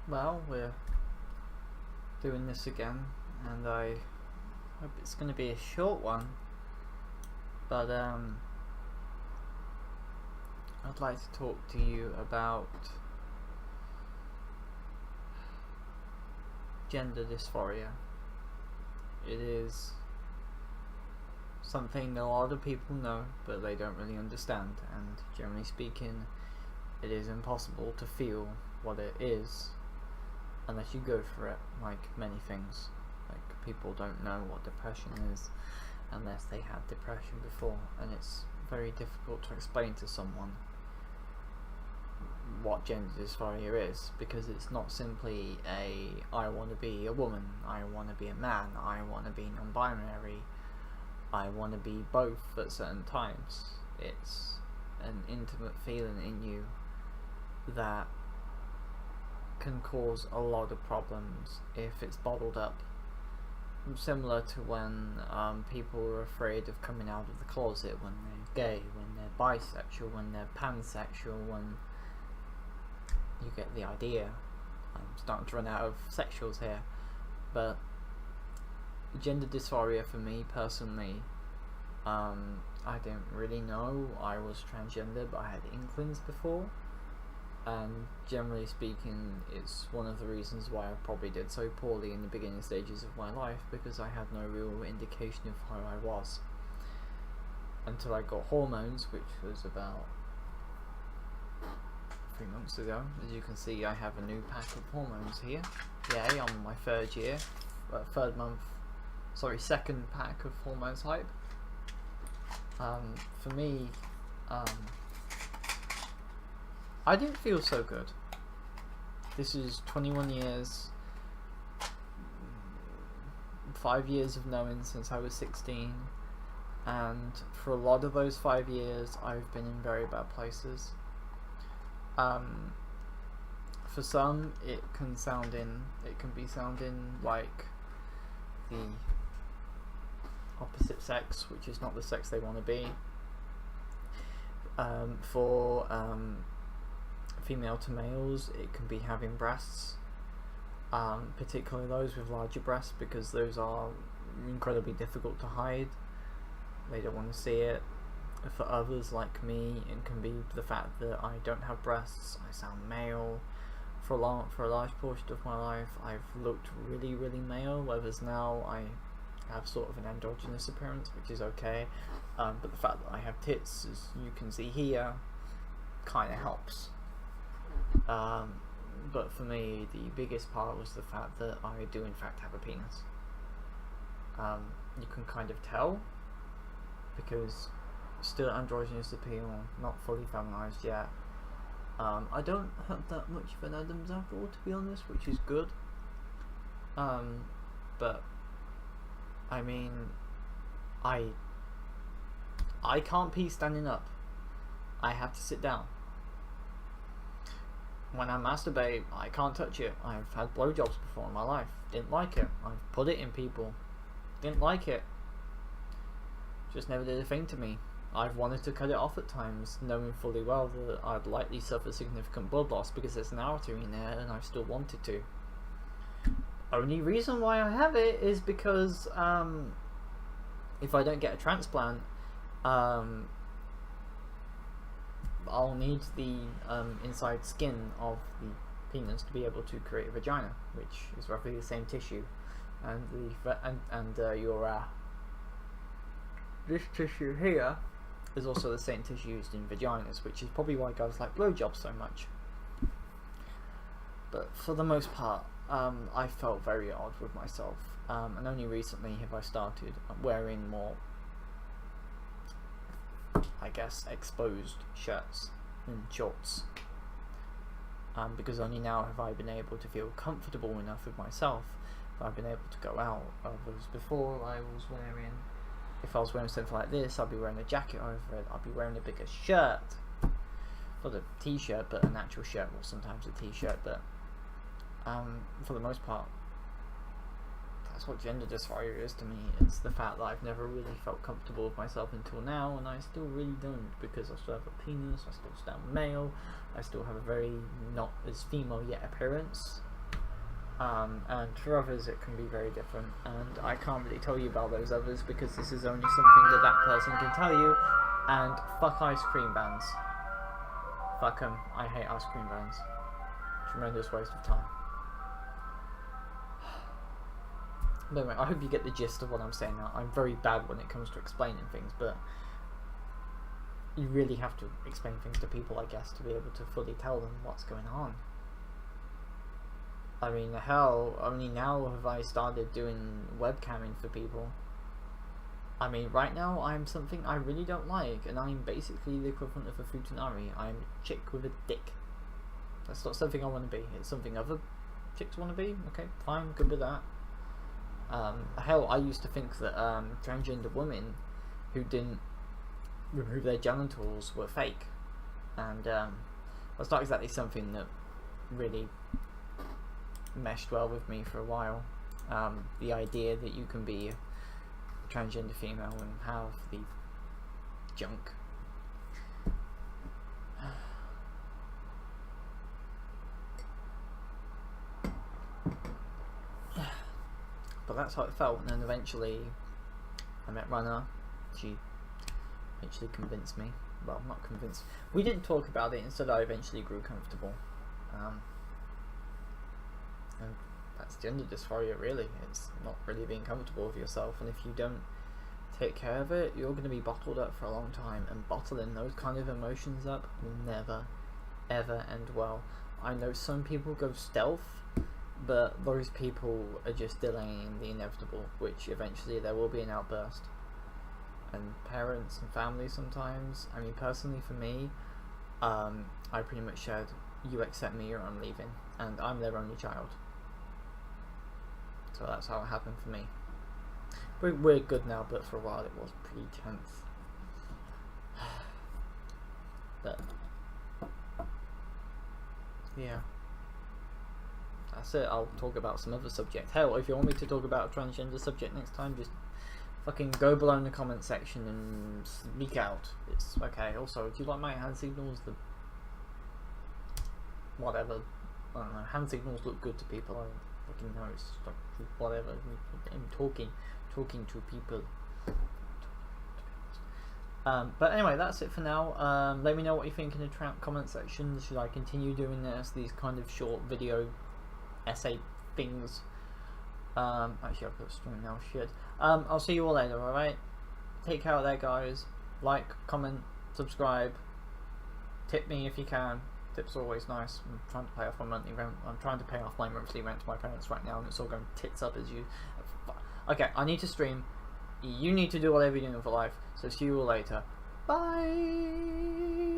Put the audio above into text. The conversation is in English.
Well, we're doing this again, and I hope it's going to be a short one, but I'd like to talk to you about gender dysphoria. It is something a lot of people know, but they don't really understand, and generally speaking, it is impossible to feel what it is unless you go for it, like many things. Like, people don't know what depression is unless they had depression before, and it's very difficult to explain to someone what gender dysphoria is, because it's not simply I want to be a woman, I want to be a man, I want to be non-binary, I want to be both at certain times. It's an intimate feeling in you that can cause a lot of problems if it's bottled up. Similar to when people are afraid of coming out of the closet when they're gay, when they're bisexual, when they're pansexual, when you get the idea. I'm starting to run out of sexuals here, but gender dysphoria for me personally, I didn't really know I was transgender, but I had inklings before, and generally speaking it's one of the reasons why I probably did so poorly in the beginning stages of my life, because I had no real indication of how I was until I got hormones, which was about 3 months ago. As you can see, I have a new pack of hormones here. Yay, I'm on my second pack of hormone type. For me, I didn't feel so good. This is 21 years, 5 years of knowing since I was 16, and for a lot of those 5 years I've been in very bad places. For some it can be sounding like the opposite sex, which is not the sex they want to be. For female to males, it can be having breasts, particularly those with larger breasts, because those are incredibly difficult to hide. They don't want to see it. For others like me, it can be the fact that I don't have breasts, I sound male. For a large portion of my life I've looked really male, whereas now I have sort of an androgynous appearance, which is okay, but the fact that I have tits, as you can see here, kind of helps. But for me, the biggest part was the fact that I do in fact have a penis. You can kind of tell, because still androgynous appeal, not fully feminized yet. I don't have that much of an Adam's apple, to be honest, which is good. But I mean, I can't pee standing up. I have to sit down. When I masturbate, I can't touch it. I've had blowjobs before in my life. Didn't like it. I've put it in people. Didn't like it. Just never did a thing to me. I've wanted to cut it off at times, knowing fully well that I'd likely suffer significant blood loss because there's an artery in there, and I've still wanted to. Only reason why I have it is because if I don't get a transplant, I'll need the inside skin of the penis to be able to create a vagina, which is roughly the same tissue, and this tissue here is also the same tissue used in vaginas, which is probably why guys like blowjobs so much. But for the most part, I felt very odd with myself, and only recently have I started wearing more, I guess, exposed shirts and shorts, because only now have I been able to feel comfortable enough with myself that I've been able to go out. Whereas before if I was wearing something like this, I'd be wearing a jacket over it, I'd be wearing a bigger shirt, not a t-shirt but an actual shirt, or sometimes a t-shirt, but for the most part that's what gender dysphoria is to me. It's the fact that I've never really felt comfortable with myself until now, and I still really don't, because I still have a penis, I still sound male, I still have a very not as female yet appearance, And for others it can be very different, and I can't really tell you about those others because this is only something that that person can tell you. And fuck ice cream vans. Fuck them. I hate ice cream vans. Tremendous waste of time. But anyway, I hope you get the gist of what I'm saying now. I'm very bad when it comes to explaining things, but you really have to explain things to people, I guess, to be able to fully tell them what's going on. I mean, hell, only now have I started doing webcamming for people. I mean, right now I'm something I really don't like, and I'm basically the equivalent of a futanari. I'm a chick with a dick. That's not something I want to be. It's something other chicks want to be. Okay, fine, good with that. Hell, I used to think that transgender women who didn't remove their genitals were fake, and that's not exactly something that really meshed well with me for a while. The idea that you can be a transgender female and have the junk. But that's how it felt, and then eventually I met Rana. She eventually convinced me. Well, not convinced. We didn't talk about it, instead I eventually grew comfortable. And that's gender dysphoria, really. It's not really being comfortable with yourself, and if you don't take care of it, you're going to be bottled up for a long time, and bottling those kind of emotions up will never, ever end well. I know some people go stealth, but those people are just delaying the inevitable, which eventually there will be an outburst. And parents and family sometimes, I mean, personally for me, I pretty much said, you accept me or I'm leaving, and I'm their only child. So that's how it happened for me. We're good now, but for a while it was pretty tense. But yeah, that's it. I'll talk about some other subject. Hell, if you want me to talk about a transgender subject next time, just fucking go below in the comment section and speak out. It's okay. Also, do you like my hand signals? The whatever, I don't know. Hand signals look good to people. I don't fucking know. It's like whatever. I'm talking to people. But anyway, that's it for now. Let me know what you think in the comment section. Should I continue doing these kind of short video essay things? Actually, I'll put stream now. Shit. I'll see you all later. All right. Take care of that, guys. Like, comment, subscribe. Tip me if you can. Tips are always nice. I'm trying to pay off my monthly rent. I'm trying to pay off my monthly rent to my parents right now, and it's all going tits up as you. Okay, I need to stream. You need to do whatever you're doing for life. So see you all later. Bye.